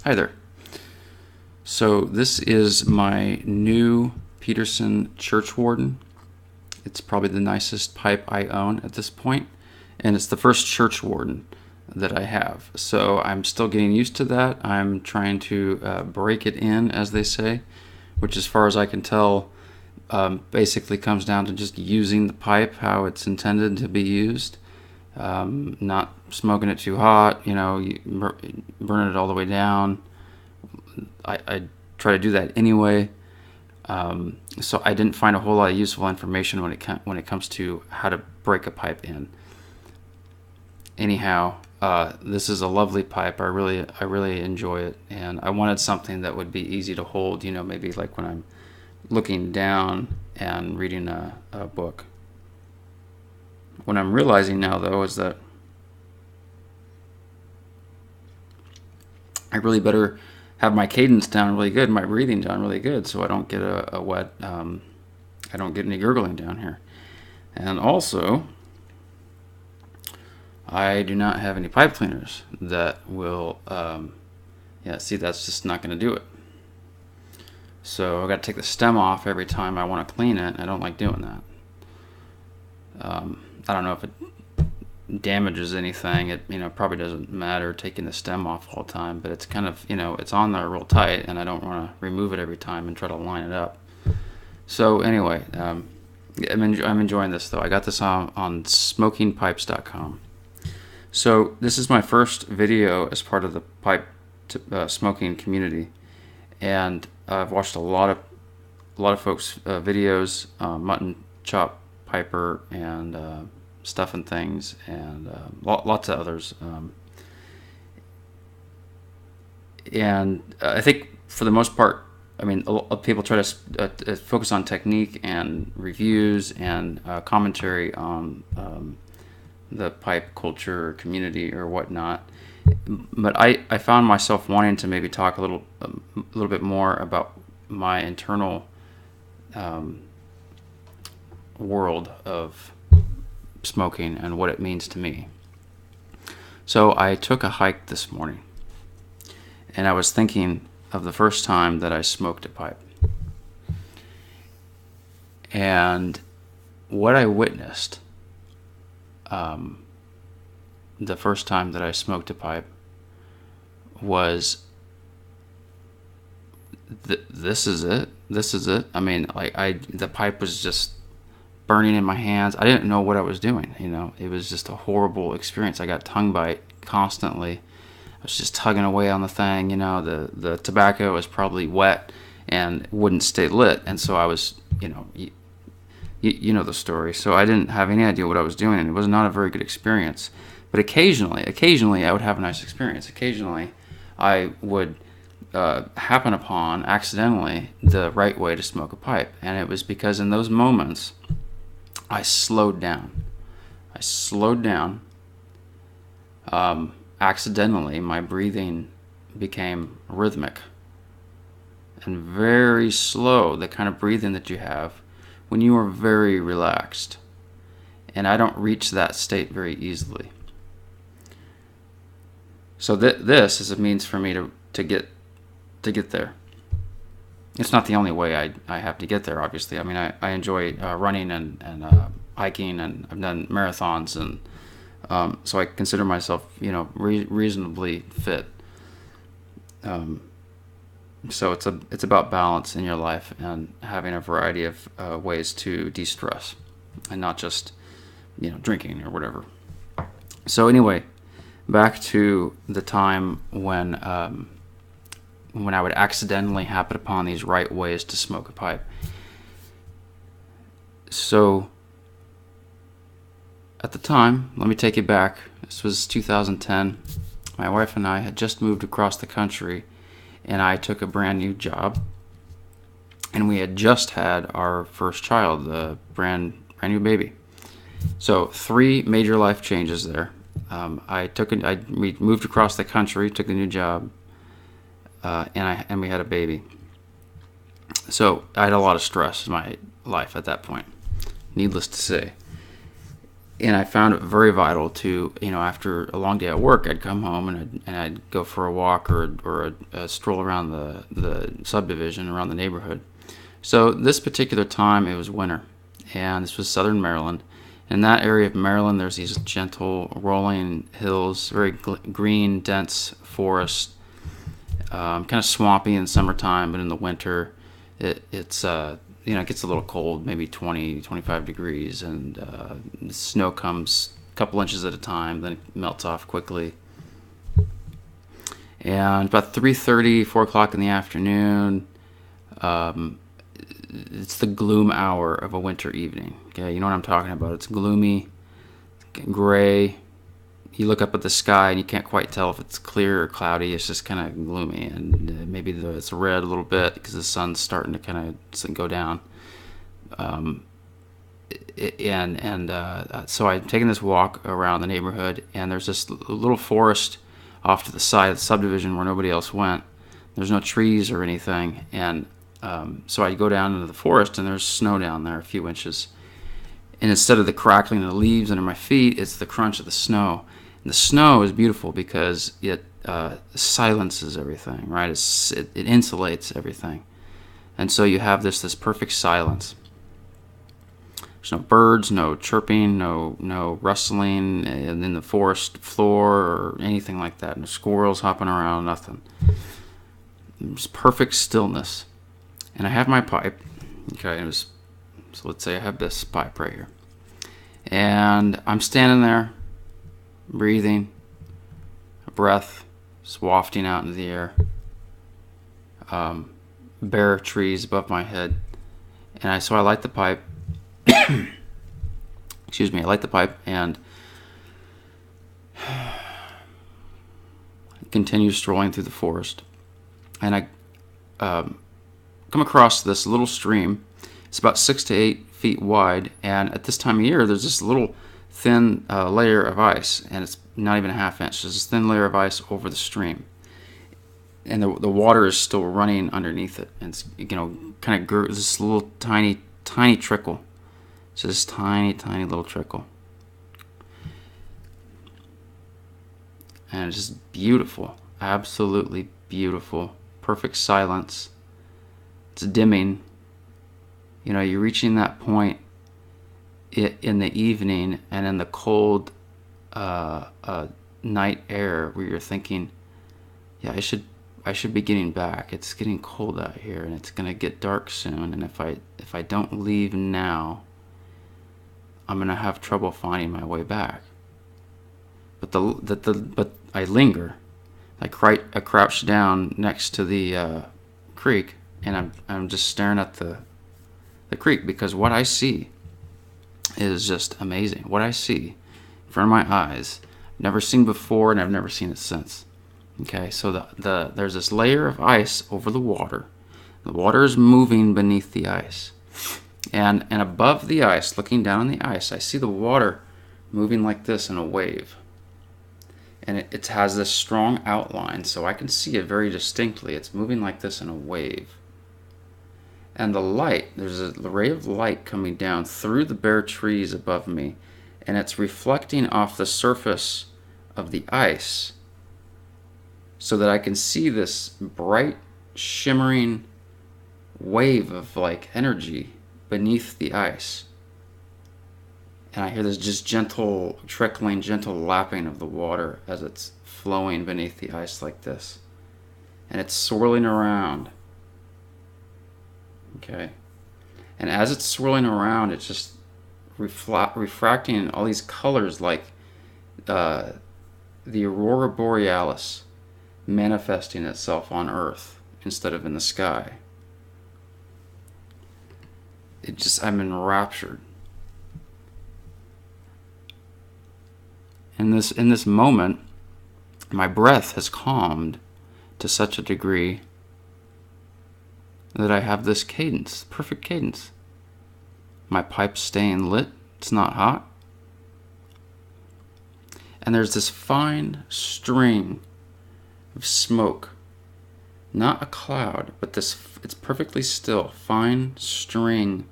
Hi there. So this is my new Peterson Churchwarden. It's probably the nicest pipe I own at this point, and it's the first Churchwarden that I have. So I'm still getting used to that. I'm trying to break it in, as they say, which as far as I can tell basically comes down to just using the pipe how it's intended to be used. Not smoking it too hot, you burn it all the way down. I try to do that anyway. So I didn't find a whole lot of useful information when it comes to how to break a pipe in. Anyhow, this is a lovely pipe. I really enjoy it, and I wanted something that would be easy to hold. Maybe like when I'm looking down and reading a book. What I'm realizing now, though, is that I really better have my cadence down really good, my breathing down really good, so I don't get a wet, I don't get any gurgling down here. And also, I do not have any pipe cleaners that will, see, that's just not going to do it. So I've got to take the stem off every time I want to clean it, and I don't like doing that. I don't know if it damages anything. It probably doesn't matter taking the stem off all the time, but it's kind of, it's on there real tight, and I don't want to remove it every time and try to line it up. So anyway, I'm enjoying this, though. I got this on smokingpipes.com. So this is my first video as part of the pipe smoking community, and I've watched a lot of folks' videos, Mutton Chop Piper and Stuff and Things, and lots of others. And I think for the most part, a lot of people try to focus on technique and reviews and commentary on the pipe culture or community or whatnot. But I found myself wanting to maybe talk a little bit more about my internal world of smoking and what it means to me. So I took a hike this morning, and I was thinking of the first time that I smoked a pipe. And what I witnessed the first time that I smoked a pipe was this is it. The pipe was just burning in my hands. I didn't know what I was doing. It was just a horrible experience. I got tongue bite constantly. I was just tugging away on the thing. The tobacco was probably wet and wouldn't stay lit, and so I was, you know the story. So I didn't have any idea what I was doing, and it was not a very good experience. But occasionally I would have a nice experience. Occasionally I would happen upon accidentally the right way to smoke a pipe, and it was because in those moments I slowed down. Accidentally, my breathing became rhythmic and very slow, the kind of breathing that you have when you are very relaxed. And I don't reach that state very easily. So this is a means for me to get there. It's not the only way I have to get there, obviously. I enjoy running and hiking, and I've done marathons, and so I consider myself, reasonably fit. So it's about balance in your life and having a variety of ways to de-stress, and not just drinking or whatever. So anyway, back to the time when I would accidentally happen upon these right ways to smoke a pipe. So at the time, let me take you back. This was 2010. My wife and I had just moved across the country, and I took a brand new job, and we had just had our first child, a brand new baby. So 3 major life changes there. We moved across the country, took a new job, and we had a baby. So I had a lot of stress in my life at that point, needless to say. And I found it very vital to, after a long day at work, I'd come home and I'd go for a walk or a stroll around the subdivision, around the neighborhood. So this particular time, it was winter, and this was southern Maryland. In that area of Maryland, there's these gentle rolling hills, very green, dense forest, kind of swampy in summertime, but in the winter, it's it gets a little cold, maybe 20, 25 degrees, and the snow comes a couple inches at a time, then it melts off quickly. And about 3:30, 4 o'clock in the afternoon, it's the gloom hour of a winter evening. Okay, you know what I'm talking about. It's gloomy, gray. You look up at the sky and you can't quite tell if it's clear or cloudy. It's just kind of gloomy, and maybe it's red a little bit because the sun's starting to kind of go down. So I'm taking this walk around the neighborhood, and there's this little forest off to the side of the subdivision where nobody else went. There's no trees or anything, and so I go down into the forest, and there's snow down there, a few inches. And instead of the crackling of the leaves under my feet, it's the crunch of the snow. And the snow is beautiful because it silences everything, right? It insulates everything. And so you have this perfect silence. There's no birds, no chirping, no rustling in the forest floor or anything like that. No squirrels hopping around, nothing. It's perfect stillness. And I have my pipe. Okay, so let's say I have this pipe right here. And I'm standing there, breathing, a breath just wafting out into the air. Bare trees above my head. And so I light the pipe. Excuse me, I light the pipe and continue strolling through the forest. And I come across this little stream. It's about 6 to 8 feet wide, and at this time of year, there's this little thin layer of ice, and it's not even a half inch. There's this thin layer of ice over the stream, and the water is still running underneath it. And it's kind of this little tiny trickle. It's this tiny little trickle, and it's just beautiful, absolutely beautiful, perfect silence. It's dimming. You're reaching that point in the evening and in the cold night air where you're thinking, yeah, I should be getting back. It's getting cold out here, and it's gonna get dark soon. And if I don't leave now, I'm gonna have trouble finding my way back. But I linger. I crouch down next to the creek, and I'm just staring at the creek, because what I see is just amazing. What I see in front of my eyes, I've never seen before, and I've never seen it since. Okay, so there's this layer of ice over the water. The water is moving beneath the ice, and above the ice, looking down on the ice, I see the water moving like this in a wave. And it has this strong outline, so I can see it very distinctly. It's moving like this in a wave. And the light, there's a ray of light coming down through the bare trees above me, and it's reflecting off the surface of the ice so that I can see this bright, shimmering wave of energy beneath the ice. And I hear this just gentle trickling, gentle lapping of the water as it's flowing beneath the ice like this. And it's swirling around. Okay. And as it's swirling around, it's just refracting all these colors like the aurora borealis manifesting itself on Earth instead of in the sky. I'm enraptured. In this moment, my breath has calmed to such a degree that I have this cadence, perfect cadence. My pipe's staying lit, it's not hot. And there's this fine string of smoke, not a cloud, but it's perfectly still, fine string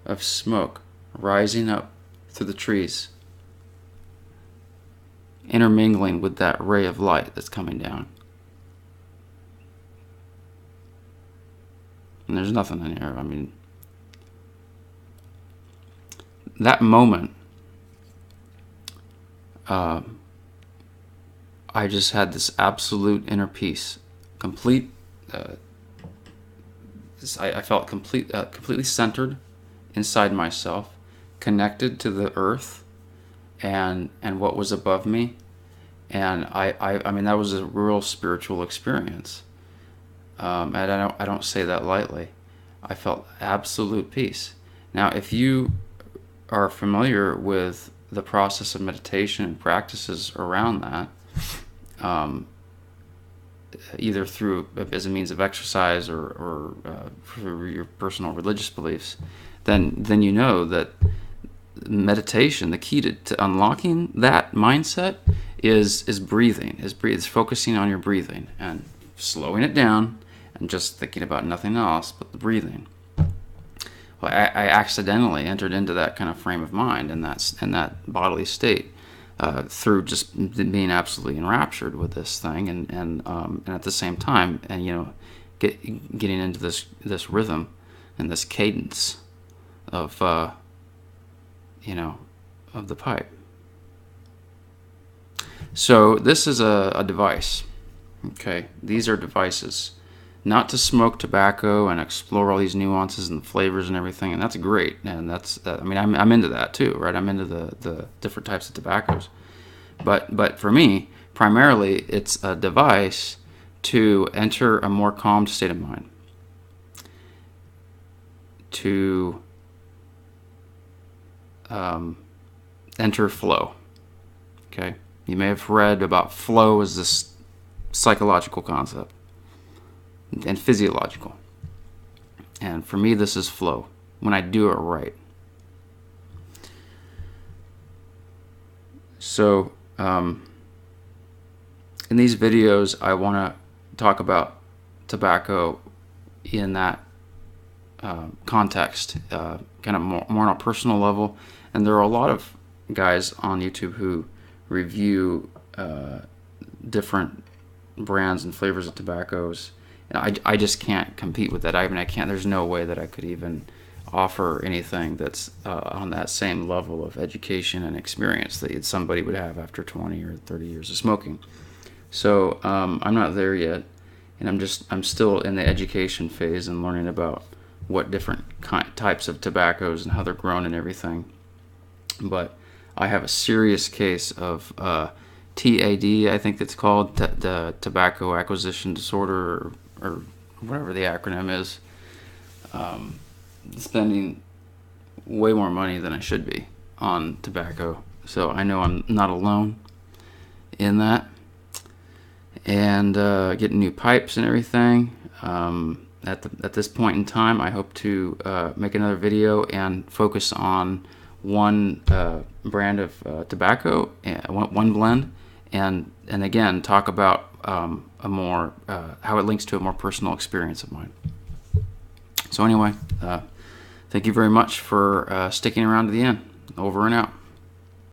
of smoke rising up through the trees. intermingling with that ray of light that's coming down. And there's nothing in here. I mean, that moment, I just had this absolute inner peace, complete. I felt completely centered inside myself, connected to the earth, and what was above me, and I mean, that was a real spiritual experience. And I don't say that lightly. I felt absolute peace. Now, if you are familiar with the process of meditation and practices around that, either through as a means of exercise or through your personal religious beliefs, then you know that meditation, the key to unlocking that mindset is breathing, is focusing on your breathing and slowing it down and just thinking about nothing else but the breathing. Well, I accidentally entered into that kind of frame of mind and that bodily state through just being absolutely enraptured with this thing, and at the same time, and getting into this rhythm and this cadence of of the pipe. So this is a device. Okay, these are devices. Not to smoke tobacco and explore all these nuances and flavors and everything, and that's great. And I mean, I'm into that too, right? I'm into the different types of tobaccos. But for me, primarily, it's a device to enter a more calmed state of mind, to enter flow. Okay, you may have read about flow as this psychological concept and physiological. And for me, this is flow when I do it right. So, in these videos, I want to talk about tobacco in that context, kind of more on a personal level. And there are a lot of guys on YouTube who review different brands and flavors of tobaccos. And I just can't compete with that. I mean, I can't. There's no way that I could even offer anything that's on that same level of education and experience that somebody would have after 20 or 30 years of smoking. So I'm not there yet, and I'm still in the education phase and learning about what different types of tobaccos and how they're grown and everything. But I have a serious case of TAD, I think it's called, the Tobacco Acquisition Disorder, or whatever the acronym is. Spending way more money than I should be on tobacco. So I know I'm not alone in that. And getting new pipes and everything. At this point in time, I hope to make another video and focus on one brand of tobacco, one blend, and again talk about a more how it links to a more personal experience of mine. So anyway, thank you very much for sticking around to the end. Over and out.